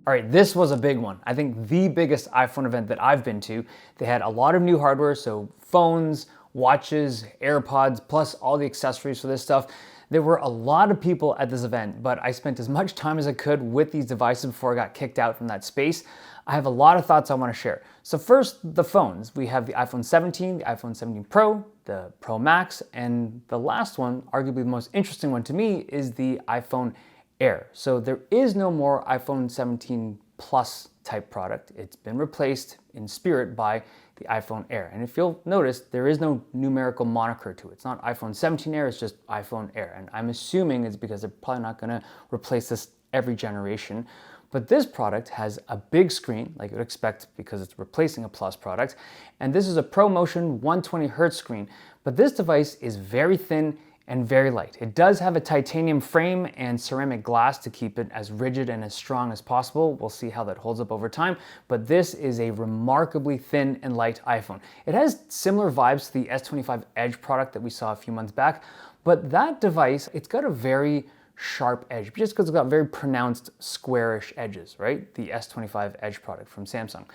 All right, this was a big one. I think the biggest iPhone event that I've been to. They had a lot of new hardware, so phones, watches, AirPods, plus all the accessories for this stuff. There were a lot of people at this event, but I spent as much time as I could with these devices before I got kicked out from that space. I have a lot of thoughts I want to share. So first, the phones. We have the iPhone 17, the iPhone 17 Pro, the Pro Max, and the last one, arguably the most interesting one to me, is the iPhone Air. So there is no more iPhone 17 Plus type product. It's been replaced in spirit by the iPhone Air. And if you'll notice, there is no numerical moniker to it. It's not iPhone 17 Air, it's just iPhone Air. And I'm assuming it's because they're probably not gonna replace this every generation. But this product has a big screen, like you would expect because it's replacing a Plus product. And this is a ProMotion 120 Hertz screen. But this device is very thin and very light. It does have a titanium frame and ceramic glass to keep it as rigid and as strong as possible. We'll see how that holds up over time, but this is a remarkably thin and light iPhone. It has similar vibes to the S25 Edge product that we saw a few months back, but that device, it's got a very sharp edge, just because it's got very pronounced squarish edges, right? The S25 Edge product from Samsung.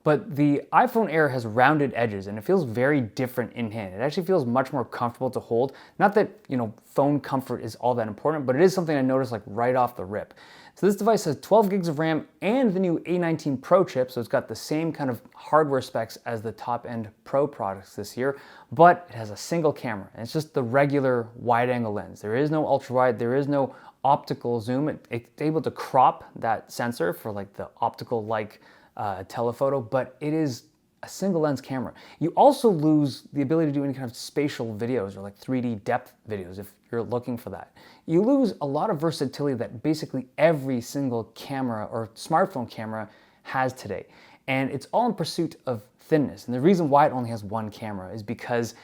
But the iPhone Air has rounded edges and it feels very different in hand. It actually feels much more comfortable to hold. Not that, phone comfort is all that important, but it is something I noticed like right off the rip. So this device has 12 gigs of RAM and the new A19 Pro chip, so it's got the same kind of hardware specs as the top-end Pro products this year, but it has a single camera, and it's just the regular wide-angle lens. There is no ultra-wide, there is no optical zoom. It's able to crop that sensor for like the optical-like telephoto, but it is a single lens camera. You also lose the ability to do any kind of spatial videos or like 3D depth videos if you're looking for that. You lose a lot of versatility that basically every single camera or smartphone camera has today. And it's all in pursuit of thinness. And the reason why it only has one camera is because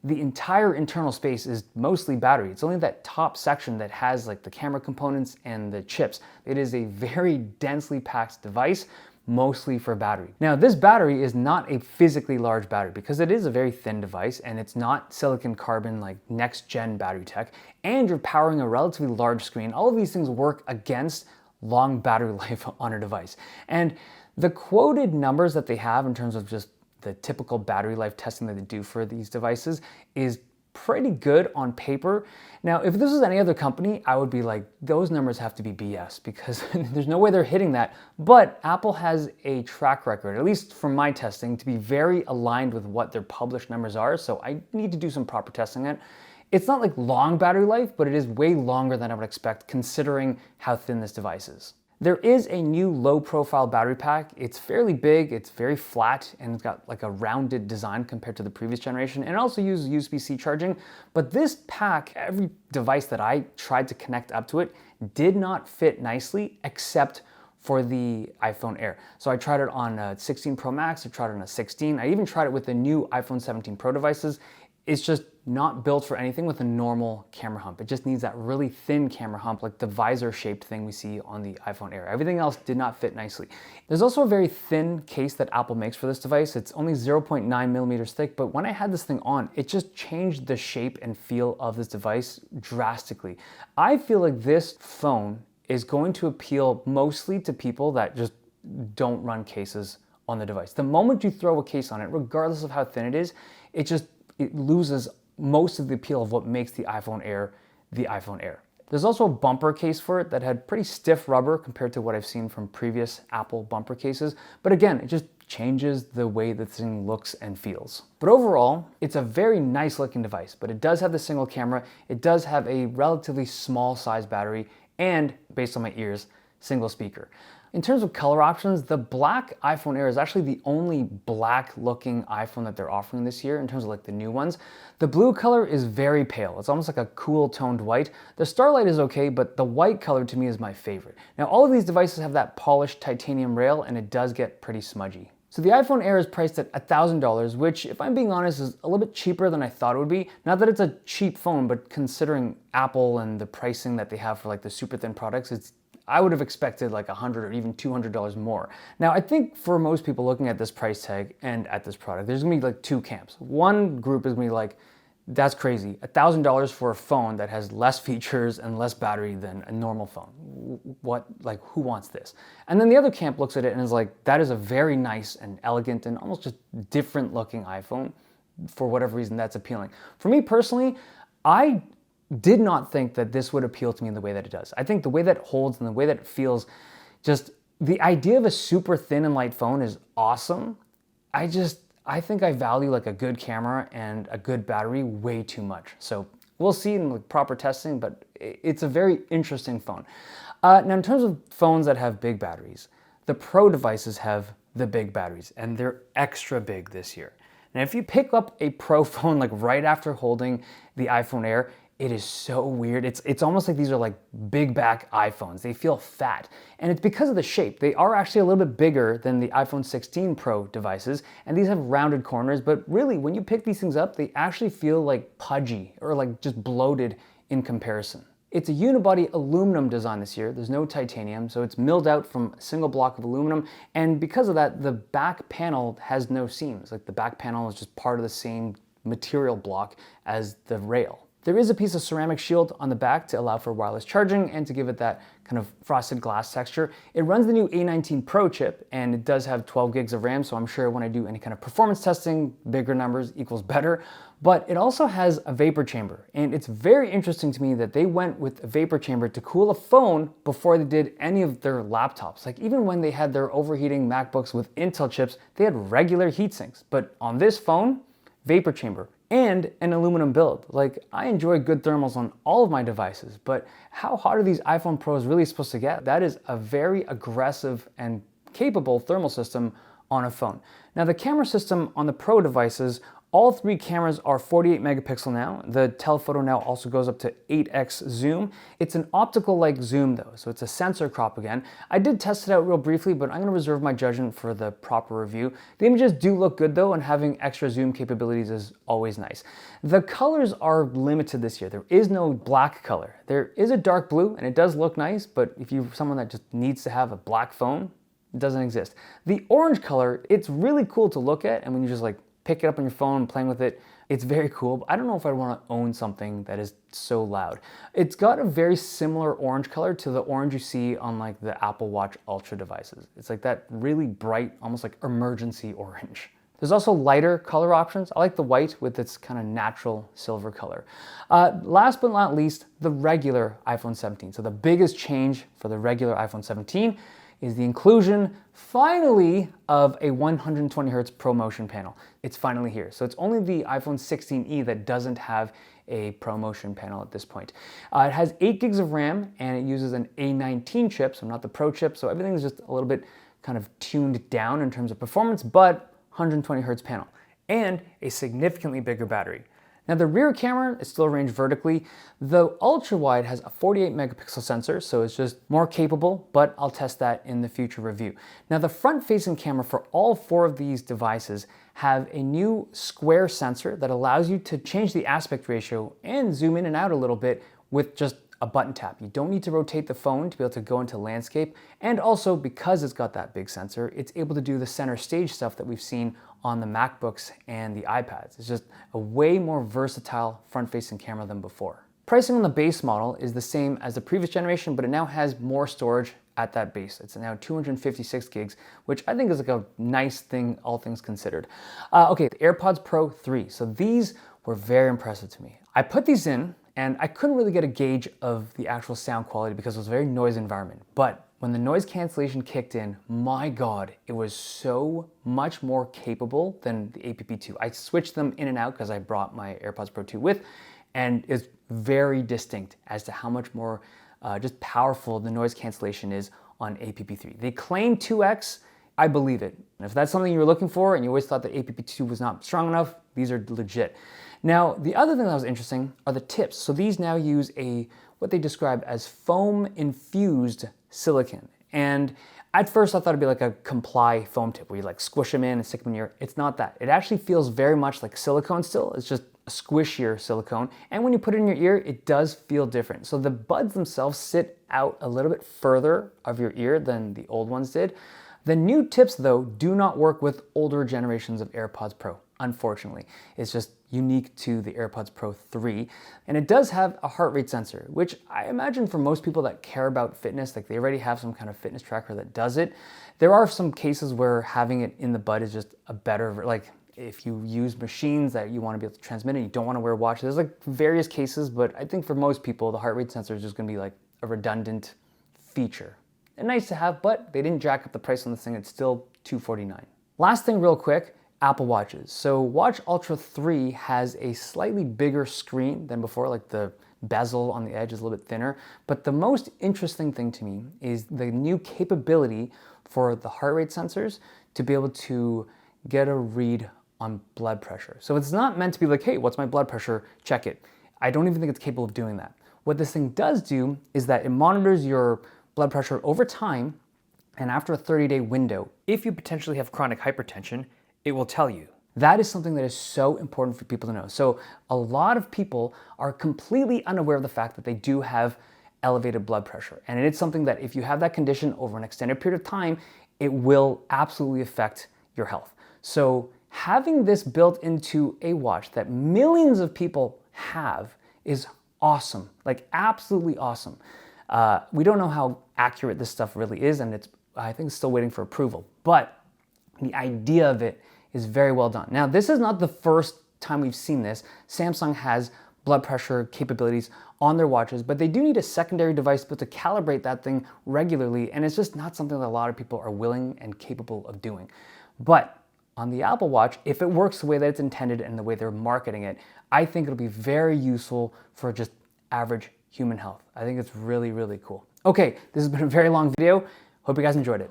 the entire internal space is mostly battery. It's only that top section that has like the camera components and the chips. It is a very densely packed device, mostly for battery. Now, this battery is not a physically large battery because it is a very thin device and it's not silicon carbon like next gen battery tech, and you're powering a relatively large screen. All of these things work against long battery life on a device. And the quoted numbers that they have in terms of just the typical battery life testing that they do for these devices is pretty good on paper. Now, if this was any other company, I would be like, those numbers have to be BS because there's no way they're hitting that. But Apple has a track record, at least from my testing, to be very aligned with what their published numbers are. So I need to do some proper testing on it. It's not like long battery life, but it is way longer than I would expect considering how thin this device is. There is a new low profile battery pack. It's fairly big, it's very flat, and it's got like a rounded design compared to the previous generation, and it also uses USB-C charging. But this pack, every device that I tried to connect up to it did not fit nicely except for the iPhone Air. So I tried it on a 16 Pro Max, I tried it on a 16, I even tried it with the new iPhone 17 Pro devices. It's just not built for anything with a normal camera hump. It just needs that really thin camera hump, like the visor-shaped thing we see on the iPhone Air. Everything else did not fit nicely. There's also a very thin case that Apple makes for this device. It's only 0.9 millimeters thick, but when I had this thing on, it just changed the shape and feel of this device drastically. I feel like this phone is going to appeal mostly to people that just don't run cases on the device. The moment you throw a case on it, regardless of how thin it is, it loses most of the appeal of what makes the iPhone Air the iPhone Air. There's also a bumper case for it that had pretty stiff rubber compared to what I've seen from previous Apple bumper cases. But again, it just changes the way the thing looks and feels. But overall, it's a very nice looking device, but it does have the single camera. It does have a relatively small size battery and, based on my ears, single speaker. In terms of color options, the black iPhone Air is actually the only black looking iPhone that they're offering this year in terms of like the new ones. The blue color is very pale. It's almost like a cool toned white. The Starlight is okay, but the white color to me is my favorite. Now, all of these devices have that polished titanium rail and it does get pretty smudgy. So the iPhone Air is priced at $1,000, which, if I'm being honest, is a little bit cheaper than I thought it would be. Not that it's a cheap phone, but considering Apple and the pricing that they have for like the super thin products, I would have expected like $100 or even $200 more. Now, I think for most people looking at this price tag and at this product, there's gonna be like two camps. One group is gonna be like, That's crazy. $1,000 for a phone that has less features and less battery than a normal phone. What, like, who wants this? And then the other camp looks at it and is like, that is a very nice and elegant and almost just different looking iPhone. For whatever reason, that's appealing. For me personally, I did not think that this would appeal to me in the way that it does. I think the way that it holds and the way that it feels, just the idea of a super thin and light phone is awesome. I think I value like a good camera and a good battery way too much. So we'll see in like proper testing, but it's a very interesting phone. Now in terms of phones that have big batteries, the Pro devices have the big batteries and they're extra big this year. Now if you pick up a Pro phone like right after holding the iPhone Air, it is so weird. It's almost like these are like big back iPhones. They feel fat. And it's because of the shape. They are actually a little bit bigger than the iPhone 16 Pro devices, and these have rounded corners, but really when you pick these things up, they actually feel like pudgy or like just bloated in comparison. It's a unibody aluminum design this year. There's no titanium, so it's milled out from a single block of aluminum, and because of that, the back panel has no seams. Like the back panel is just part of the same material block as the rail. There is a piece of ceramic shield on the back to allow for wireless charging and to give it that kind of frosted glass texture. It runs the new A19 Pro chip and it does have 12 gigs of RAM, so I'm sure when I do any kind of performance testing, bigger numbers equals better. But it also has a vapor chamber, and it's very interesting to me that they went with a vapor chamber to cool a phone before they did any of their laptops. Like even when they had their overheating MacBooks with Intel chips, they had regular heat sinks. But on this phone, vapor chamber. And an aluminum build. Like, I enjoy good thermals on all of my devices, but how hot are these iPhone Pros really supposed to get? That is a very aggressive and capable thermal system on a phone. Now, the camera system on the Pro devices, all three cameras are 48 megapixel now. The telephoto now also goes up to 8x zoom. It's an optical-like zoom though, so it's a sensor crop again. I did test it out real briefly, but I'm gonna reserve my judgment for the proper review. The images do look good though, and having extra zoom capabilities is always nice. The colors are limited this year. There is no black color. There is a dark blue, and it does look nice, but if you're someone that just needs to have a black phone, it doesn't exist. The orange color, it's really cool to look at, and when you just like pick it up on your phone, playing with it, it's very cool, but I don't know if I want to own something that is so loud. It's got a very similar orange color to the orange you see on like the Apple Watch Ultra devices. It's like that really bright, almost like emergency orange. There's also lighter color options. I like the white with its kind of natural silver color. Last but not least, the regular iPhone 17. So the biggest change for the regular iPhone 17 is the inclusion, finally, of a 120 Hz ProMotion panel. It's finally here. So it's only the iPhone 16e that doesn't have a ProMotion panel at this point. It has 8 gigs of RAM and it uses an A19 chip, so not the Pro chip, so everything's just a little bit kind of tuned down in terms of performance, but 120 Hz panel and a significantly bigger battery. Now the rear camera is still arranged vertically. The ultra wide has a 48 megapixel sensor, so it's just more capable, but I'll test that in the future review. Now the front facing camera for all 4 of these devices have a new square sensor that allows you to change the aspect ratio and zoom in and out a little bit with just a button tap. You don't need to rotate the phone to be able to go into landscape. And also because it's got that big sensor, it's able to do the center stage stuff that we've seen on the MacBooks and the iPads. It's just a way more versatile front-facing camera than before. Pricing on the base model is the same as the previous generation, but it now has more storage at that base. It's now 256 gigs, which I think is like a nice thing, all things considered. Okay, the AirPods Pro 3. So these were very impressive to me. I put these in, and I couldn't really get a gauge of the actual sound quality because it was a very noisy environment. But when the noise cancellation kicked in, my God, it was so much more capable than the APP2. I switched them in and out because I brought my AirPods Pro 2 with, and it's very distinct as to how much more just powerful the noise cancellation is on APP3. They claim 2x, I believe it. And if that's something you were looking for and you always thought that APP2 was not strong enough, these are legit. Now, the other thing that was interesting are the tips. So these now use what they describe as foam-infused silicon. And at first I thought it'd be like a Comply foam tip where you like squish them in and stick them in your ear. It's not that. It actually feels very much like silicone still. It's just a squishier silicone. And when you put it in your ear, it does feel different. So the buds themselves sit out a little bit further of your ear than the old ones did. The new tips though do not work with older generations of AirPods Pro. unfortunately. It's just unique to the AirPods Pro 3. And it does have a heart rate sensor, which I imagine for most people that care about fitness, like they already have some kind of fitness tracker that does it. There are some cases where having it in the bud is just a better, like if you use machines that you want to be able to transmit it, you don't want to wear a watch. There's like various cases, but I think for most people, the heart rate sensor is just going to be like a redundant feature. And nice to have, but they didn't jack up the price on this thing. It's still $249. Last thing real quick, Apple Watches. So Watch Ultra 3 has a slightly bigger screen than before, like the bezel on the edge is a little bit thinner. But the most interesting thing to me is the new capability for the heart rate sensors to be able to get a read on blood pressure. So it's not meant to be like, hey, what's my blood pressure? Check it. I don't even think it's capable of doing that. What this thing does do is that it monitors your blood pressure over time, and after a 30-day window, if you potentially have chronic hypertension, it will tell you. That is something that is so important for people to know. So a lot of people are completely unaware of the fact that they do have elevated blood pressure. And it is something that if you have that condition over an extended period of time, it will absolutely affect your health. So having this built into a watch that millions of people have is awesome, like absolutely awesome. We don't know how accurate this stuff really is, and I think it's still waiting for approval, but the idea of it is very well done. Now, this is not the first time we've seen this. Samsung has blood pressure capabilities on their watches, but they do need a secondary device to be able to calibrate that thing regularly, and it's just not something that a lot of people are willing and capable of doing. But on the Apple Watch, if it works the way that it's intended and the way they're marketing it, I think it'll be very useful for just average human health. I think it's really, really cool. Okay, this has been a very long video. Hope you guys enjoyed it.